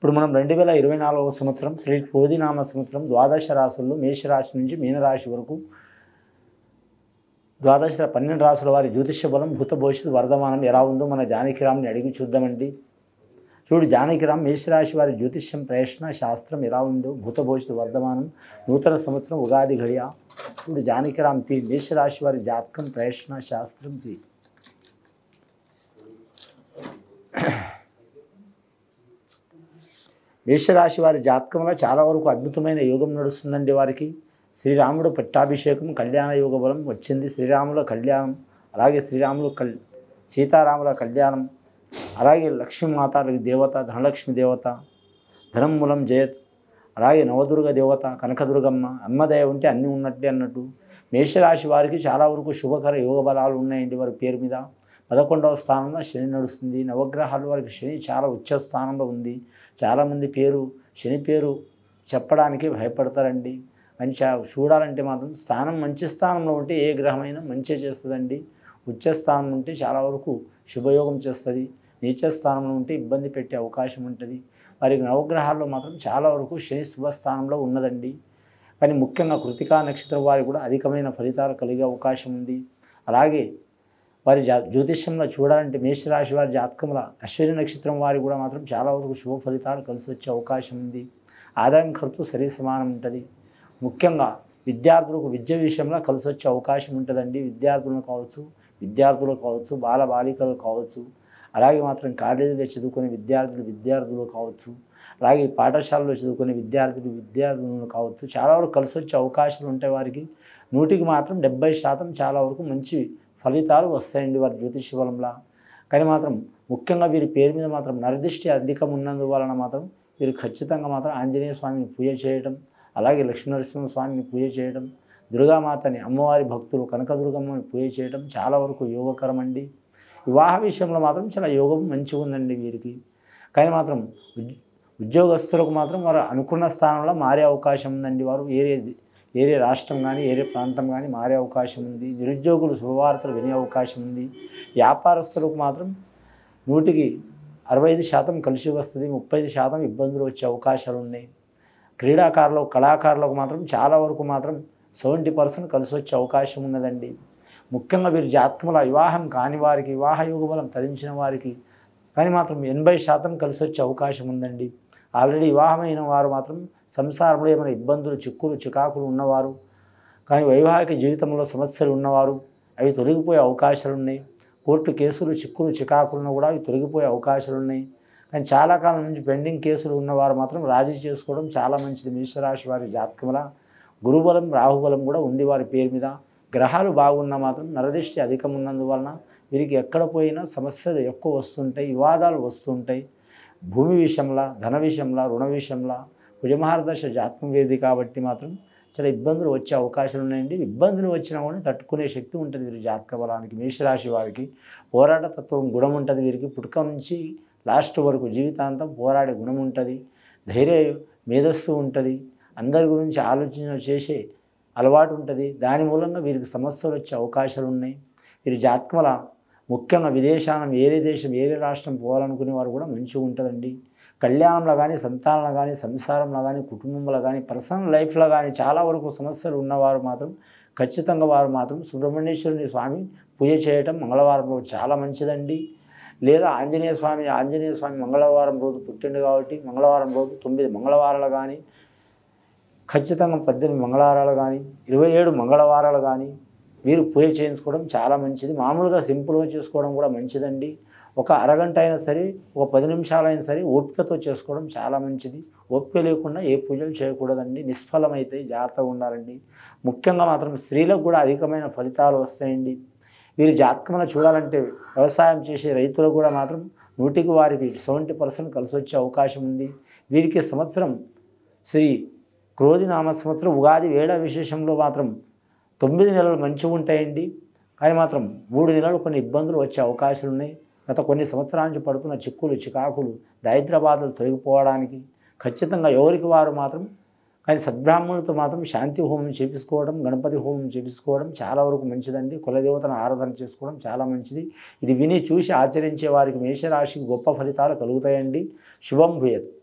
ఇప్పుడు మనం 2024వ సంవత్సరం శ్రీ క్రోధినామ సంవత్సరం ద్వాదశ రాశుల్లో మేషరాశి నుంచి మీనరాశి వరకు ద్వాదశ 12 రాశుల వారి జ్యోతిష్య బలం భూత భవిష్యత్తు వర్ధమానం ఎలా ఉందో మన జానకిరామ్ని అడిగి చూద్దామండి. చూడు జానకిరామ్, మేషరాశి వారి జ్యోతిష్యం ప్రయత్న శాస్త్రం ఎలా ఉందో భూత భవిష్యత్తు వర్ధమానం నూతన సంవత్సరం ఉగాది ఘడియ. చూడు జానకిరామ్ తీ మేషరాశి వారి జాతకం ప్రయత్న శాస్త్రం తీ. మేషరాశి వారి జాతకంలో చాలా వరకు అద్భుతమైన యోగం నడుస్తుందండి. వారికి శ్రీరాముడు పట్టాభిషేకం కళ్యాణ యోగ బలం వచ్చింది. శ్రీరాముల కళ్యాణం, అలాగే సీతారాముల కళ్యాణం, అలాగే లక్ష్మీమాత దేవత, ధనలక్ష్మి దేవత, ధనం మూలం జయత్, అలాగే నవదుర్గ దేవత కనకదుర్గమ్మ, అమ్మదయ ఉంటే అన్నీ ఉన్నట్టే అన్నట్టు మేషరాశి వారికి చాలా వరకు శుభకర యోగ బలాలు ఉన్నాయండి. వారి పేరు మీద 11వ స్థానంలో శని నడుస్తుంది. నవగ్రహాలు వారికి శని చాలా ఉచ్చ స్థానంలో ఉంది. చాలామంది శని పేరు చెప్పడానికి భయపడతారండి. అని చూడాలంటే మాత్రం స్థానం మంచి స్థానంలో ఉంటే ఏ గ్రహమైనా మంచి చేస్తుందండి. ఉచ్చ స్థానం ఉంటే చాలా వరకు శుభయోగం చేస్తుంది. నీచ స్థానంలో ఉంటే ఇబ్బంది పెట్టే అవకాశం ఉంటుంది. వారికి నవగ్రహాల్లో మాత్రం చాలా వరకు శని శుభస్థానంలో ఉన్నదండి. కానీ ముఖ్యంగా కృతికా నక్షత్రం వారికి కూడా అధికమైన ఫలితాలు కలిగే అవకాశం ఉంది. అలాగే వారి జ్యోతిష్యంలో చూడాలంటే మేషరాశి వారి జాతకంలో అశ్విని నక్షత్రం వారికి కూడా మాత్రం చాలా వరకు శుభ ఫలితాలు కలిసి వచ్చే అవకాశం ఉంది. ఆదాయం ఖర్చు సరి సమానం ఉంటుంది. ముఖ్యంగా విద్యార్థులకు విద్య విషయంలో కలిసి వచ్చే అవకాశం ఉంటుందండి. విద్యార్థులు కావచ్చు, బాలికలు కావచ్చు, అలాగే మాత్రం కాలేజీలో చదువుకునే విద్యార్థులు కావచ్చు, అలాగే పాఠశాలలో చదువుకునే విద్యార్థులు కావచ్చు, చాలా వరకు కలిసి వచ్చే అవకాశాలు ఉంటాయి. వారికి 100కి మాత్రం 70% చాలా వరకు మంచి ఫలితాలు వస్తాయండి వారి జ్యోతిష్య బలంలా. కానీ మాత్రం ముఖ్యంగా వీరి పేరు మీద మాత్రం నరదృష్టి అధికం ఉన్నందువలన మాత్రం వీరు ఖచ్చితంగా మాత్రం ఆంజనేయ స్వామిని పూజ చేయడం, అలాగే లక్ష్మీనరసింహ స్వామిని పూజ చేయడం, దుర్గామాతని అమ్మవారి భక్తులు కనకదుర్గమ్మని పూజ చేయడం చాలా వరకు యోగకరం అండి. వివాహ విషయంలో మాత్రం చాలా యోగం మంచిగా ఉందండి వీరికి. కానీ మాత్రం ఉద్యోగస్తులకు మాత్రం వారు అనుకున్న స్థానంలో మారే అవకాశం ఉందండి. వారు ఏరే రాష్ట్రం కానీ ఏరే ప్రాంతం కానీ మారే అవకాశం ఉంది. నిరుద్యోగులు శుభవార్తలు వినే అవకాశం ఉంది. వ్యాపారస్తులకు మాత్రం 100కి 65% కలిసి వస్తుంది. 30% ఇబ్బందులు వచ్చే అవకాశాలు ఉన్నాయి. కళాకారులకు మాత్రం చాలా వరకు మాత్రం 70% కలిసి వచ్చే అవకాశం ఉన్నదండి. ముఖ్యంగా వీరి జాతకంలో వివాహం కాని వారికి, వివాహ యోగ బలం తరించిన వారికి కానీ మాత్రం 80% కలిసి వచ్చే అవకాశం ఉందండి. ఆల్రెడీ వివాహమైన వారు మాత్రం సంసారంలో ఏమైనా ఇబ్బందులు, చికాకులు ఉన్నవారు, కానీ వైవాహిక జీవితంలో సమస్యలు ఉన్నవారు అవి తొలగిపోయే అవకాశాలు ఉన్నాయి. కోర్టు కేసులు, చికాకులను కూడా అవి తొలగిపోయే అవకాశాలు ఉన్నాయి. కానీ చాలా కాలం నుంచి పెండింగ్ కేసులు ఉన్నవారు మాత్రం రాజీ చేసుకోవడం చాలా మంచిది. మేషరాశి వారి జాతకంలో గురుబలం, రాహుబలం కూడా ఉంది వారి పేరు మీద. గ్రహాలు బాగున్నా మాత్రం నరదృష్టి అధికం ఉన్నందువలన వీరికి ఎక్కడ పోయినా సమస్యలు ఎక్కువ వస్తుంటాయి, వివాదాలు వస్తుంటాయి. భూమి విషయంలో, ధన విషయంలో, రుణ విషయంలో కుజమహారదశ జాతకం వేది కాబట్టి మాత్రం చాలా ఇబ్బందులు వచ్చే అవకాశాలు ఉన్నాయండి. ఇబ్బందులు వచ్చినా కూడా తట్టుకునే శక్తి ఉంటుంది వీరి జాతక బలానికి. మేషరాశి వారికి పోరాట తత్వం గుణం ఉంటుంది. వీరికి పుట్టుక నుంచి లాస్ట్ వరకు జీవితాంతం పోరాడే గుణం ఉంటుంది. ధైర్య మేధస్సు ఉంటుంది. అందరి గురించి ఆలోచన చేసే అలవాటు ఉంటుంది. దాని మూలంగా వీరికి సమస్యలు వచ్చే అవకాశాలు ఉన్నాయి. వీరి జాతకముల ముఖ్యంగా విదేశానం వేరే దేశం, వేరే రాష్ట్రం పోవాలనుకునే వారు కూడా మంచిగా ఉంటుందండి. కళ్యాణంలో కానీ, సంతానంలో కానీ, సంసారంలో కానీ, కుటుంబంలో కానీ, పర్సనల్ లైఫ్లో కానీ చాలా వరకు సమస్యలు ఉన్నవారు మాత్రం ఖచ్చితంగా వారు మాత్రం సుబ్రహ్మణ్యేశ్వరుని స్వామి పూజ చేయటం మంగళవారం రోజు చాలా మంచిదండి. లేదా ఆంజనేయ స్వామి మంగళవారం రోజు పుట్టిండు కాబట్టి మంగళవారం రోజు 9 మంగళవారాలు కానీ, ఖచ్చితంగా 18 మంగళవారాలు కానీ, 27 మంగళవారాలు కానీ మీరు పూజ చేయించుకోవడం చాలా మంచిది. మామూలుగా సింపుల్గా చేసుకోవడం కూడా మంచిదండి. ఒక అరగంట అయినా సరే, ఒక 10 నిమిషాలైనా సరే ఓపికతో చేసుకోవడం చాలా మంచిది. ఓపిక లేకుండా ఏ పూజలు చేయకూడదండి, నిష్ఫలమైతే జాగ్రత్తగా ఉండాలండి. ముఖ్యంగా మాత్రం స్త్రీలకు కూడా అధికమైన ఫలితాలు వస్తాయండి. వీరి జాతకంలో చూడాలంటే వ్యవసాయం చేసే రైతులకు కూడా మాత్రం 100కి వారికి 70% కలిసి వచ్చే అవకాశం ఉంది. వీరికి సంవత్సరం శ్రీ క్రోధినామ సంవత్సరం ఉగాది వేళ విశేషంలో మాత్రం 9 నెలలు మంచిగా ఉంటాయండి. కానీ మాత్రం 3 నెలలు కొన్ని ఇబ్బందులు వచ్చే అవకాశాలు ఉన్నాయి. గత కొన్ని సంవత్సరాల నుంచి పడుతున్న చికాకులు, దరిద్ర బాధలు తొలగిపోవడానికి ఖచ్చితంగా ఎవరికి వారు మాత్రం కానీ సద్బ్రాహ్మణులతో మాత్రం శాంతి హోమం చేపించుకోవడం, గణపతి హోమం చేపించుకోవడం చాలా వరకు మంచిదండి. కులదేవతను ఆరాధన చేసుకోవడం చాలా మంచిది. ఇది విని చూసి ఆచరించే వారికి మేషరాశికి గొప్ప ఫలితాలు కలుగుతాయండి. శుభం భూయత్.